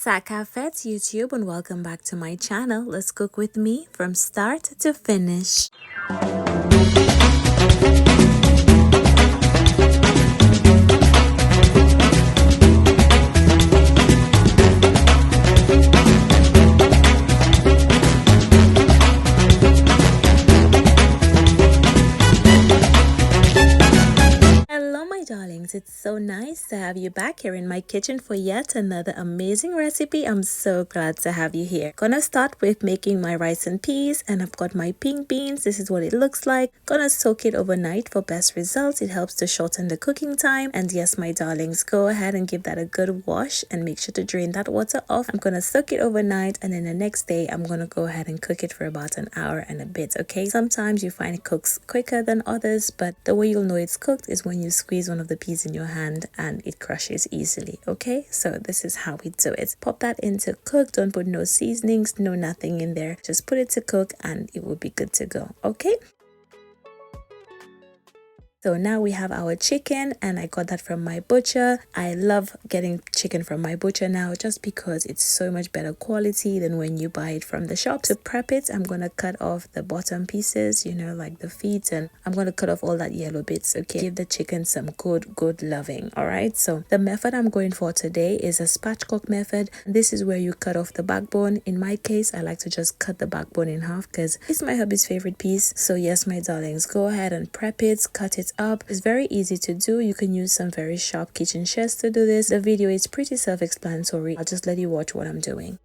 Sakafet YouTube, and welcome back to my channel. Let's cook with me from start to finish. Darlings, it's so nice to have you back here in my kitchen for yet another amazing recipe. I'm so glad to have you here. Gonna start with making my rice and peas, and I've got my pink beans. This is what it looks like. Gonna soak it overnight for best results. It helps to shorten the cooking time. And yes, my darlings, go ahead and give that a good wash and make sure to drain that water off. I'm gonna soak it overnight, and then the next day I'm gonna go ahead and cook it for about an hour and a bit. Okay, sometimes you find it cooks quicker than others, but the way you'll know it's cooked is when you squeeze one of the peas in your hand and it crushes easily. Okay, so this is how we do it. Pop that into cook. Don't put no seasonings, no nothing in there. Just put it to cook and it will be good to go. Okay, so now we have our chicken, and I got that from my butcher. I love getting chicken from my butcher now just because it's so much better quality than when you buy it from the shop. To prep it, I'm going to cut off the bottom pieces, you know, like the feet, and I'm going to cut off all that yellow bits. Okay, give the chicken some good loving. All right, so the method I'm going for today is a spatchcock method. This is where you cut off the backbone. In my case, I like to just cut the backbone in half because it's my hubby's favorite piece. So yes, my darlings, go ahead and prep it, cut it up. It's very easy to do. You can use some very sharp kitchen shears to do this. The video is pretty self-explanatory. I'll just let you watch what I'm doing.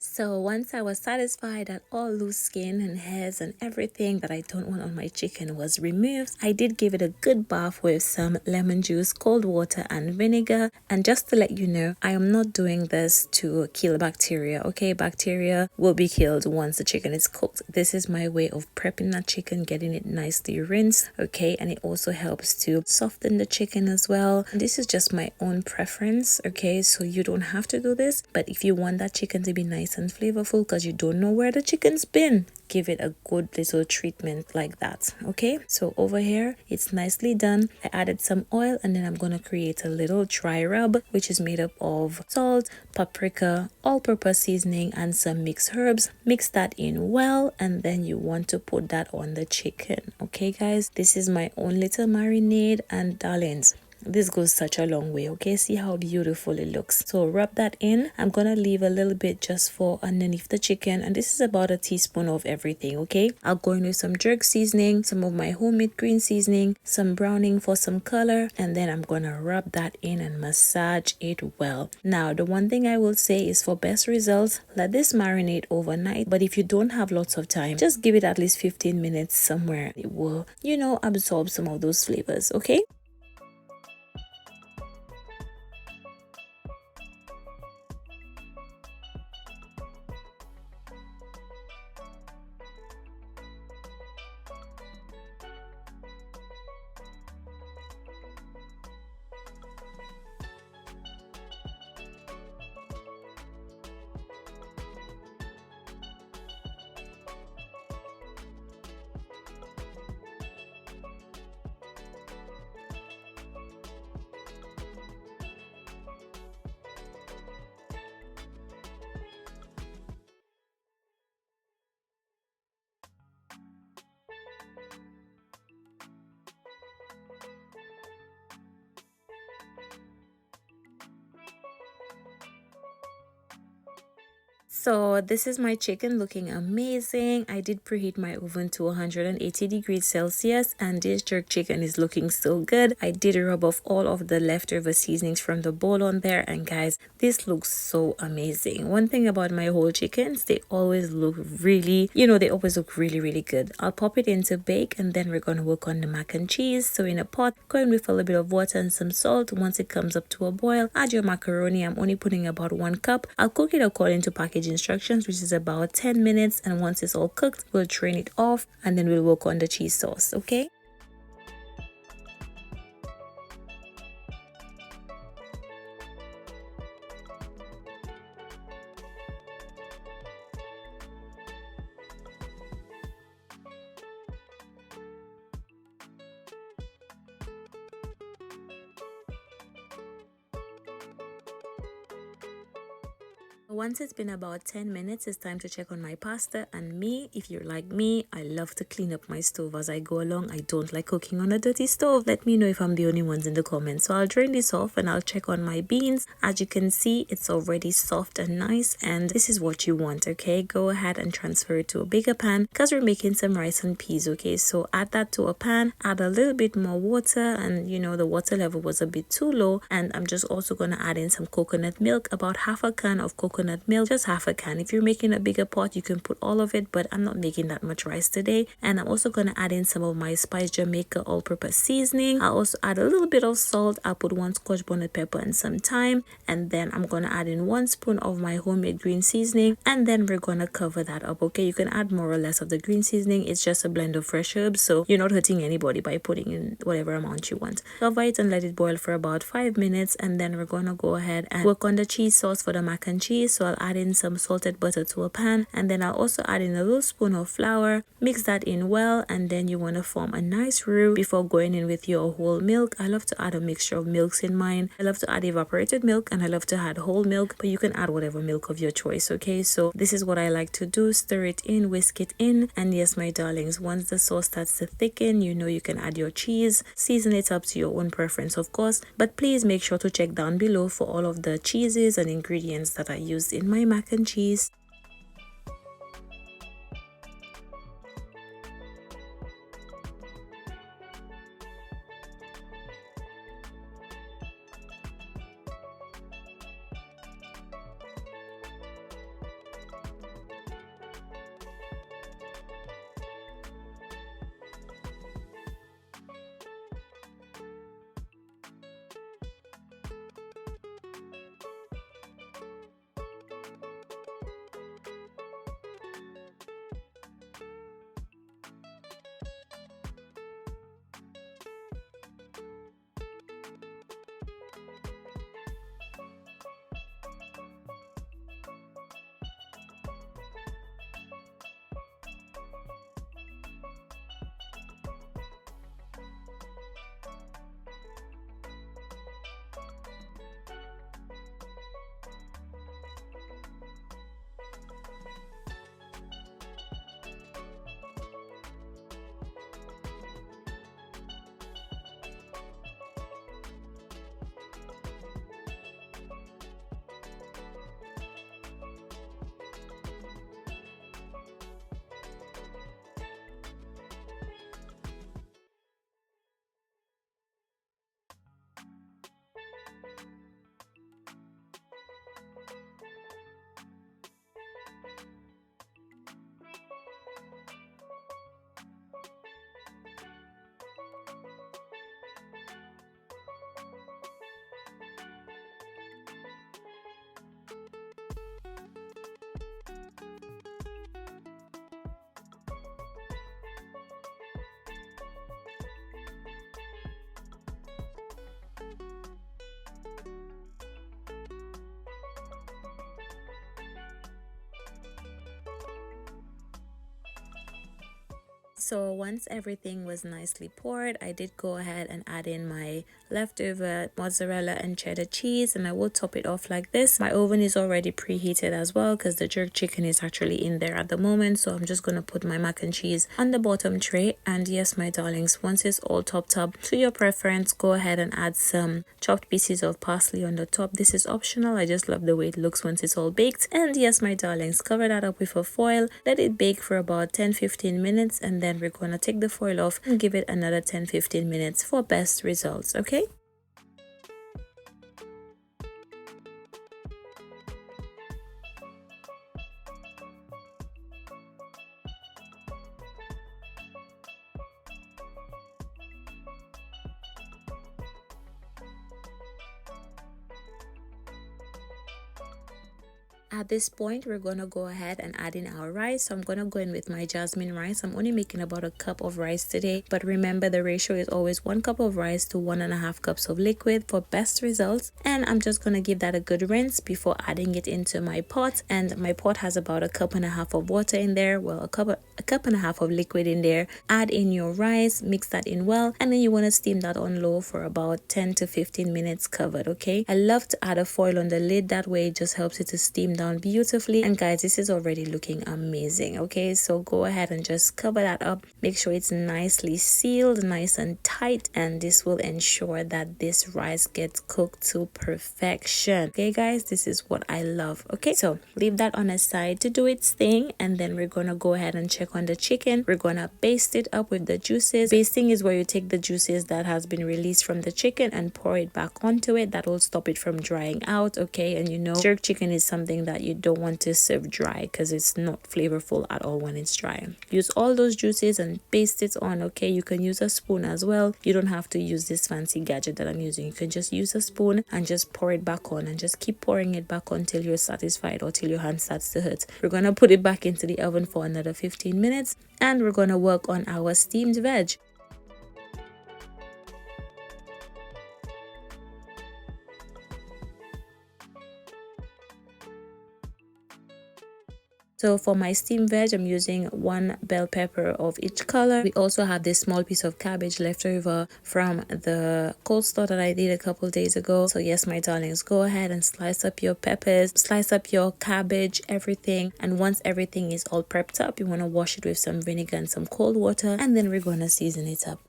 So once I was satisfied that all loose skin and hairs and everything that I don't want on my chicken was removed, I did give it a good bath with some lemon juice, cold water and vinegar. And just to let you know, I am not doing this to kill bacteria. Okay, bacteria will be killed once the chicken is cooked. This is my way of prepping that chicken, getting it nicely rinsed. Okay, and it also helps to soften the chicken as well. And this is just my own preference. Okay, so you don't have to do this, but if you want that chicken to be nice and flavorful because you don't know where the chicken's been, give it a good little treatment like that. Okay, so over here it's nicely done. I added some oil, and then I'm gonna create a little dry rub, which is made up of salt, paprika, all-purpose seasoning and some mixed herbs. Mix that in well, and then you want to put that on the chicken. Okay guys, this is my own little marinade, and darlings, this goes such a long way. Okay, see how beautiful it looks. So rub that in. I'm gonna leave a little bit just for underneath the chicken, and this is about a teaspoon of everything. Okay, I'll go in with some jerk seasoning, some of my homemade green seasoning, some browning for some color, and then I'm gonna rub that in and massage it well. Now the one thing I will say is, for best results, let this marinate overnight, but if you don't have lots of time, just give it at least 15 minutes somewhere. It will, you know, absorb some of those flavors. Okay. So this is my chicken looking amazing. I did preheat my oven to 180 degrees Celsius, and this jerk chicken is looking so good. I did rub off all of the leftover seasonings from the bowl on there, and guys, this looks so amazing. One thing about my whole chickens, they always look really, they always look really good. I'll pop it into bake, and then we're going to work on the mac and cheese. So in a pot, go in with a little bit of water and some salt. Once it comes up to a boil, add your macaroni. I'm only putting about 1 cup. I'll cook it according to packaging instructions, which is about 10 minutes, and once it's all cooked, we'll drain it off, and then we'll work on the cheese sauce. Okay. Once it's been about 10 minutes, it's time to check on my pasta. And me, if you're like me, I love to clean up my stove as I go along. I don't like cooking on a dirty stove. Let me know if I'm the only ones in the comments. So I'll drain this off and I'll check on my beans. As you can see, it's already soft and nice, and this is what you want. Okay, go ahead and transfer it to a bigger pan because we're making some rice and peas. Okay, so add that to a pan, add a little bit more water, and the water level was a bit too low, and I'm just also going to add in some coconut milk, about half a can of coconut milk, just half a can. If you're making a bigger pot, you can put all of it, but I'm not making that much rice today. And I'm also going to add in some of my Spice Jamaica all-purpose seasoning. I'll also add a little bit of salt. I'll put 1 scotch bonnet pepper and some thyme, and then I'm going to add in 1 spoon of my homemade green seasoning, and then we're going to cover that up. Okay, you can add more or less of the green seasoning. It's just a blend of fresh herbs, so you're not hurting anybody by putting in whatever amount you want. Cover it and let it boil for about 5 minutes, and then we're going to go ahead and work on the cheese sauce for the mac and cheese. So I'll add in some salted butter to a pan, and then I'll also add in a little spoon of flour. Mix that in well, and then you want to form a nice roux before going in with your whole milk. I love to add a mixture of milks in mine. I love to add evaporated milk, and I love to add whole milk, but you can add whatever milk of your choice. Okay, so this is what I like to do. Stir it in, whisk it in, and yes, my darlings, once the sauce starts to thicken, you can add your cheese. Season it up to your own preference, of course, but please make sure to check down below for all of the cheeses and ingredients that I used in my mac and cheese. So once everything was nicely poured, I did go ahead and add in my leftover mozzarella and cheddar cheese, and I will top it off like this. My oven is already preheated as well because the jerk chicken is actually in there at the moment. So I'm just going to put my mac and cheese on the bottom tray. And yes, my darlings, once it's all topped up to your preference, go ahead and add some chopped pieces of parsley on the top. This is optional. I just love the way it looks once it's all baked. And yes, my darlings, cover that up with a foil. Let it bake for about 10-15 minutes, and then we're going to take the foil off and give it another 10-15 minutes for best results. Okay. At this point, we're going to go ahead and add in our rice. So I'm going to go in with my jasmine rice. I'm only making about a cup of rice today. But remember, the ratio is always 1 cup of rice to 1.5 cups of liquid for best results. And I'm just going to give that a good rinse before adding it into my pot. And my pot has about a cup and a half of water in there. Well, a cup and a half of liquid in there. Add in your rice, mix that in well. And then you want to steam that on low for about 10 to 15 minutes covered, okay? I love to add a foil on the lid. That way it just helps it to steam down beautifully. And guys, this is already looking amazing. Okay, so go ahead and just cover that up. Make sure it's nicely sealed, nice and tight, and this will ensure that this rice gets cooked to perfection. Okay guys, this is what I love. Okay, so leave that on a side to do its thing, and then we're gonna go ahead and check on the chicken. We're gonna baste it up with the juices. Basting is where you take the juices that has been released from the chicken and pour it back onto it. That will stop it from drying out. Okay, and you know, jerk chicken is something that you don't want to serve dry because it's not flavorful at all when it's dry. Use all those juices and baste it on. Okay, you can use a spoon as well. You don't have to use this fancy gadget that I'm using. You can just use a spoon and just pour it back on, and just keep pouring it back on till you're satisfied or till your hand starts to hurt. We're gonna put it back into the oven for another 15 minutes, and we're gonna work on our steamed veg. So for my steamed veg, I'm using 1 bell pepper of each color. We also have this small piece of cabbage left over from the coleslaw that I did a couple days ago. So yes, my darlings, go ahead and slice up your peppers, slice up your cabbage, everything. And once everything is all prepped up, you want to wash it with some vinegar and some cold water, and then we're going to season it up.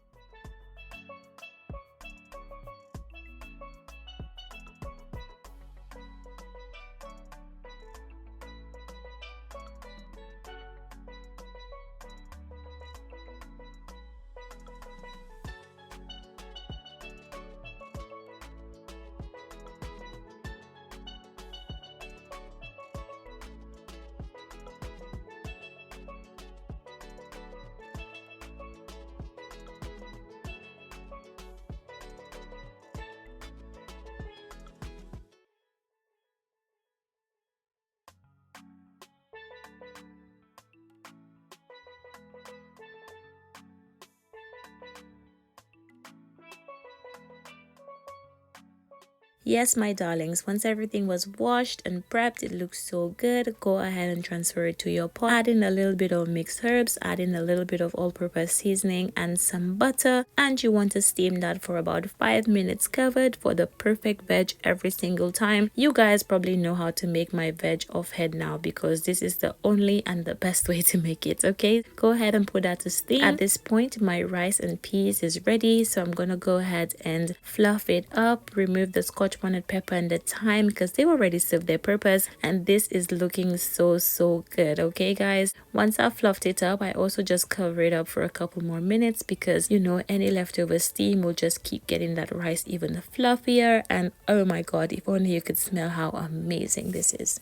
Yes, my darlings, once everything was washed and prepped, it looks so good. Go ahead and transfer it to your pot. Add in a little bit of mixed herbs, add in a little bit of all-purpose seasoning and some butter, and you want to steam that for about 5 minutes covered for the perfect veg every single time. You guys probably know how to make my veg off head now, because this is the only and the best way to make it. Okay, go ahead and put that to steam. At this point, my rice and peas is ready, so I'm gonna go ahead and fluff it up, remove the scotch bonnet pepper and the thyme because they already served their purpose, and this is looking so good. Okay guys, once I fluffed it up, I also just cover it up for a couple more minutes because you know any leftover steam will just keep getting that rice even fluffier. And oh my god, if only you could smell how amazing this is.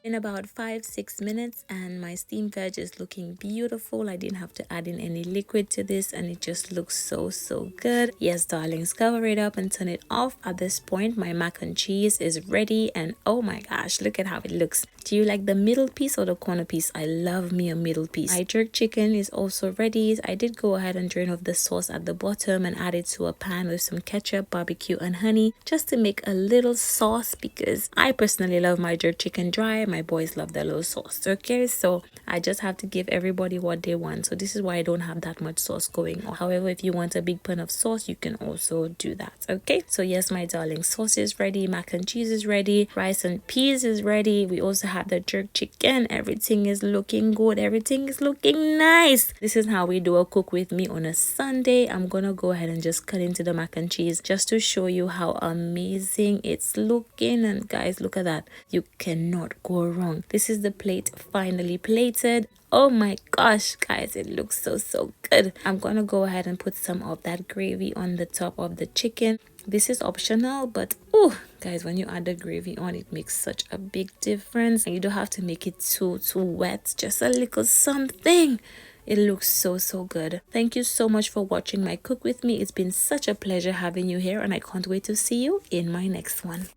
in about 5-6 minutes, and my steamed veg is looking beautiful. I didn't have to add in any liquid to this, and it just looks so good. Yes, darlings, cover it up and turn it off. At this point, my mac and cheese is ready, and oh my gosh, look at how it looks. Do you like the middle piece or the corner piece? I love me a middle piece. My jerk chicken is also ready. I did go ahead and drain off the sauce at the bottom and add it to a pan with some ketchup, barbecue and honey, just to make a little sauce, because I personally love my jerk chicken dry. My boys love their little sauce. Okay, so I just have to give everybody what they want. So this is why I don't have that much sauce going on. However, if you want a big pan of sauce, you can also do that. Okay, so yes, my darling, sauce is ready, mac and cheese is ready, rice and peas is ready. We also have the jerk chicken. Everything is looking good, everything is looking nice. This is how we do a cook with me on a Sunday. I'm gonna go ahead and just cut into the mac and cheese just to show you how amazing it's looking. And guys, look at that, you cannot go wrong. This is the plate finally plated. Oh my gosh, guys, it looks so good. I'm gonna go ahead and put some of that gravy on the top of the chicken. This is optional, but oh guys, when you add the gravy on, it makes such a big difference. And you don't have to make it too wet, just a little something. It looks so good. Thank you so much for watching my cook with me. It's been such a pleasure having you here, and I can't wait to see you in my next one.